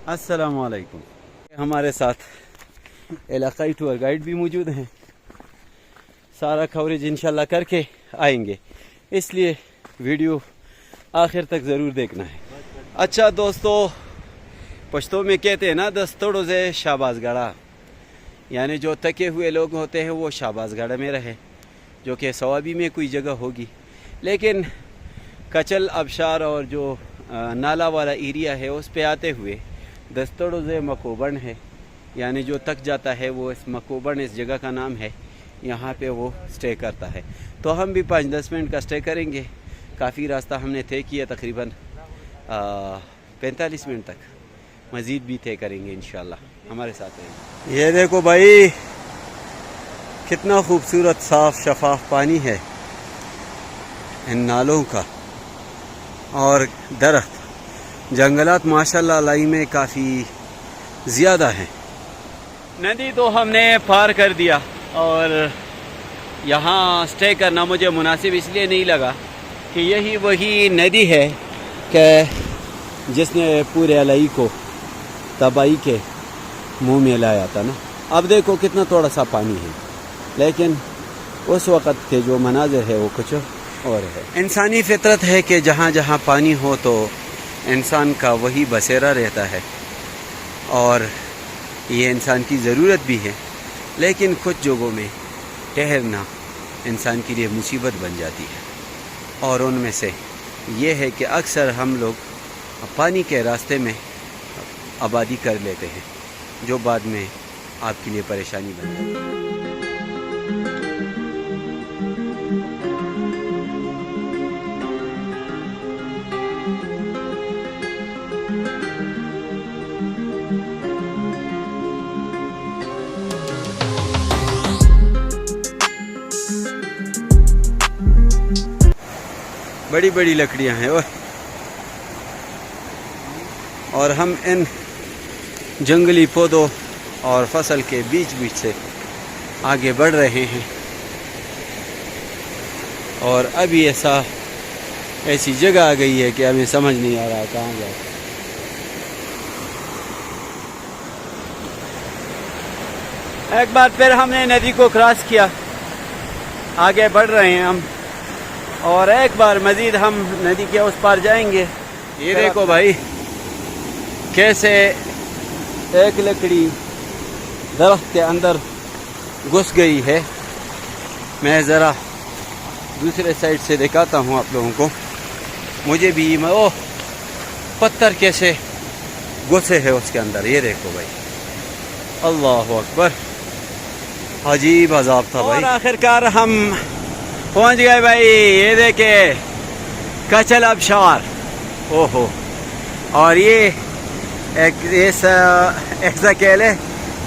अस्सलाम वालेकुम। हमारे साथ इलाकाई टूर गाइड भी मौजूद हैं। सारा कवरेज इंशाल्लाह करके आएंगे, इसलिए वीडियो आखिर तक ज़रूर देखना है। अच्छा दोस्तों, पश्तो में कहते हैं ना दस्तोड़ों से शाबाज गड़ा, यानी जो थके हुए लोग होते हैं वो शाबाज गड़ा में रहे, जो कि सवाबी में कोई जगह होगी। लेकिन कचल अबशार और जो नाला वाला एरिया है उस पे आते हुए दस्तोड़ों से मकोबन है, यानी जो थक जाता है वो इस मकोबन इस जगह का नाम है, यहाँ पे वो स्टे करता है। तो हम भी 5-10 मिनट का स्टे करेंगे। काफ़ी रास्ता हमने तय किया, तकरीबन 45 मिनट तक मज़ीद भी तय करेंगे इंशाल्लाह। हमारे साथ रहेंगे। ये देखो भाई, कितना खूबसूरत साफ़ शफाफ पानी है इन नालों का, और दरख्त जंगलात माशाल्लाह लाई में काफ़ी ज़्यादा हैं। नदी तो हमने पार कर दिया, और यहाँ स्टे करना मुझे मुनासिब इसलिए नहीं लगा कि यही वही नदी है कि जिसने पूरे अलाई को तबाही के मुंह में लाया था ना। अब देखो कितना थोड़ा सा पानी है, लेकिन उस वक़्त के जो मनाज़र है वो कुछ और है। इंसानी फितरत है कि जहाँ जहाँ पानी हो तो इंसान का वही बसेरा रहता है, और ये इंसान की ज़रूरत भी है। लेकिन कुछ जगहों में ठहरना इंसान के लिए मुसीबत बन जाती है, और उनमें से ये है कि अक्सर हम लोग पानी के रास्ते में आबादी कर लेते हैं, जो बाद में आपके लिए परेशानी बन जाती है। बड़ी बड़ी लकड़ियां हैं ओए, और हम इन जंगली पौधों और फसल के बीच बीच से आगे बढ़ रहे हैं, और अभी ऐसी जगह आ गई है कि हमें समझ नहीं आ रहा कहाँ जाए। एक बार फिर हमने नदी को क्रॉस किया, आगे बढ़ रहे हैं हम, और एक बार मज़ीद हम नदी के उस पार जाएंगे। ये देखो भाई, कैसे एक लकड़ी दरख्त के अंदर घुस गई है। मैं ज़रा दूसरे साइड से दिखाता हूँ आप लोगों को। मुझे भी ओह, पत्थर कैसे घुसे है उसके अंदर। ये देखो भाई, अल्लाह अकबर, अजीब अजाब था भाई। और आखिरकार हम पहुंच गए भाई। ये देखे कचल अबशार, ओहो। और ये एक ऐसा कह ले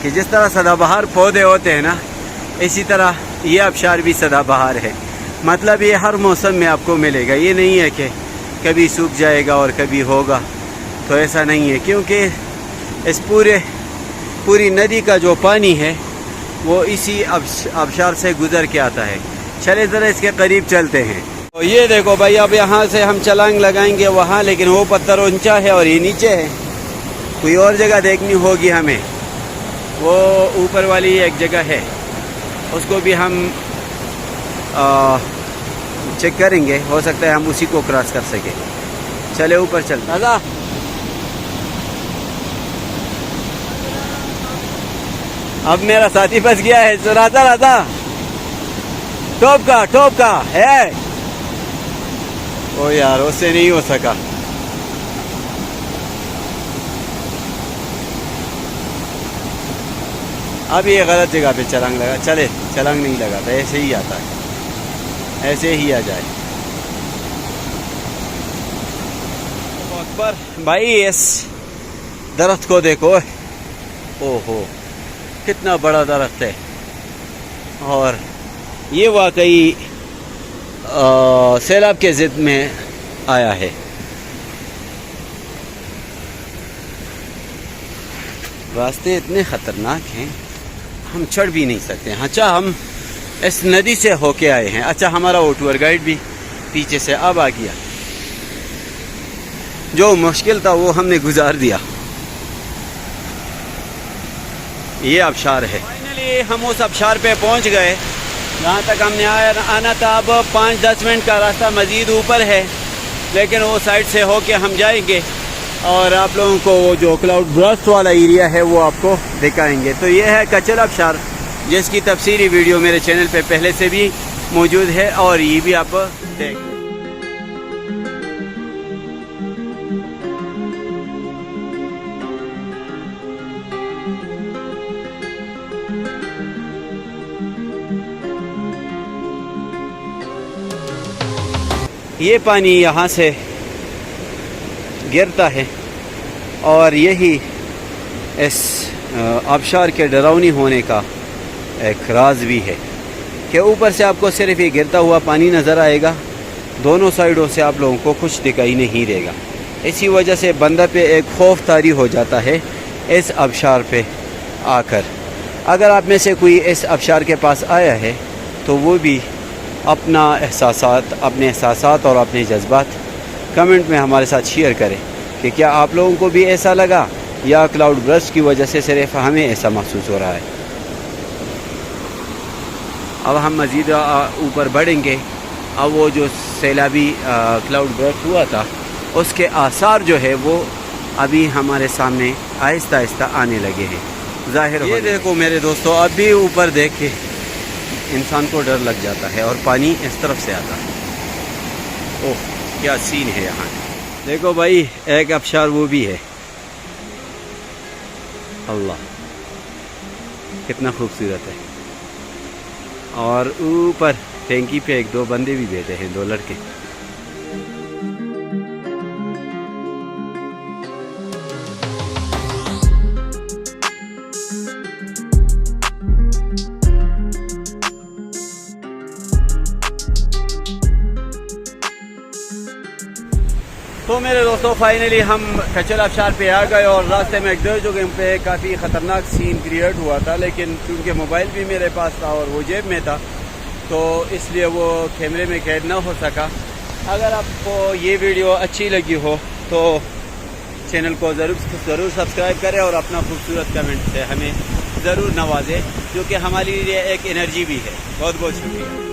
कि जिस तरह सदाबहार पौधे होते हैं ना, इसी तरह ये अबशार भी सदाबहार है। मतलब ये हर मौसम में आपको मिलेगा। ये नहीं है कि कभी सूख जाएगा और कभी होगा, तो ऐसा नहीं है, क्योंकि इस पूरी नदी का जो पानी है वो इसी अबशार से गुजर के आता है। चले ज़रा इसके करीब चलते हैं। तो ये देखो भाई, अब यहाँ से हम छलांग लगाएंगे वहाँ, लेकिन वो पत्थर ऊंचा है और ये नीचे है। कोई और जगह देखनी होगी हमें। वो ऊपर वाली एक जगह है, उसको भी हम चेक करेंगे, हो सकता है हम उसी को क्रॉस कर सकें। चले ऊपर चल। राजा अब मेरा साथी फंस गया है। तो राजा टॉप का है। ओ यार, उससे नहीं हो सका। अब ये गलत जगह पे छलांग लगा। चले, छलांग नहीं लगाता, ऐसे ही आता है, ऐसे ही आ जाए। अकबर भाई, इस दरख्त को देखो, ओहो कितना बड़ा दरख्त है, और ये वाकई सैलाब के ज़िद में आया है। रास्ते इतने ख़तरनाक हैं, हम चढ़ भी नहीं सकते। अच्छा, हम इस नदी से होके आए हैं। अच्छा, हमारा वो टूर गाइड भी पीछे से अब आ गया। जो मुश्किल था वो हमने गुजार दिया। یہ آبشار ہے. فائنلی ہم اس آبشار پہ پہنچ گئے جہاں تک ہم نے آنا تھا. اب 5-10 منٹ کا راستہ مزید اوپر ہے لیکن وہ سائڈ سے ہو کے ہم جائیں گے اور آپ لوگوں کو وہ جو کلاؤڈ برسٹ والا ایریا ہے وہ آپ کو دکھائیں گے. تو یہ ہے کچل آبشار جس کی تفصیلی ویڈیو میرے چینل پہ پہلے سے بھی موجود ہے اور یہ بھی آپ دیکھ لیں. یہ پانی یہاں سے گرتا ہے اور یہی اس آبشار کے ڈراؤنی ہونے کا ایک راز بھی ہے کہ اوپر سے آپ کو صرف یہ گرتا ہوا پانی نظر آئے گا, دونوں سائیڈوں سے آپ لوگوں کو کچھ دکھائی نہیں دے گا. اسی وجہ سے بندہ پہ ایک خوف طاری ہو جاتا ہے اس آبشار پہ آ کر. اگر آپ میں سے کوئی اس آبشار کے پاس آیا ہے تو وہ بھی اپنے احساسات اور اپنے جذبات کمنٹ میں ہمارے ساتھ شیئر کریں کہ کیا آپ لوگوں کو بھی ایسا لگا یا کلاؤڈ برسٹ کی وجہ سے صرف ہمیں ایسا محسوس ہو رہا ہے. اب ہم مزید اوپر بڑھیں گے. اب وہ جو سیلابی کلاؤڈ برسٹ ہوا تھا اس کے آثار جو ہے وہ ابھی ہمارے سامنے آہستہ آہستہ آنے لگے ہیں, ظاہر ہو. یہ دیکھو میرے دوستو, اب بھی اوپر دیکھ کے انسان کو ڈر لگ جاتا ہے اور پانی اس طرف سے آتا ہے. اوہ کیا سین ہے یہاں. دیکھو بھائی ایک آبشار وہ بھی ہے. اللہ کتنا خوبصورت ہے. اور اوپر ٹینکی پہ 1-2 بندے بھی بیٹھے ہیں, 2 لڑکے. تو میرے دوستو فائنلی ہم کچل آبشار پہ آ گئے اور راستے میں ایک 2 جگہ پہ کافی خطرناک سین کریٹ ہوا تھا, لیکن کیونکہ موبائل بھی میرے پاس تھا اور وہ جیب میں تھا تو اس لیے وہ کیمرے میں قید نہ ہو سکا. اگر آپ کو یہ ویڈیو اچھی لگی ہو تو چینل کو ضرور سبسکرائب کریں اور اپنا خوبصورت کمنٹ سے ہمیں ضرور نوازیں, جو کہ ہمارے لیے ایک انرجی بھی ہے. بہت بہت شکریہ.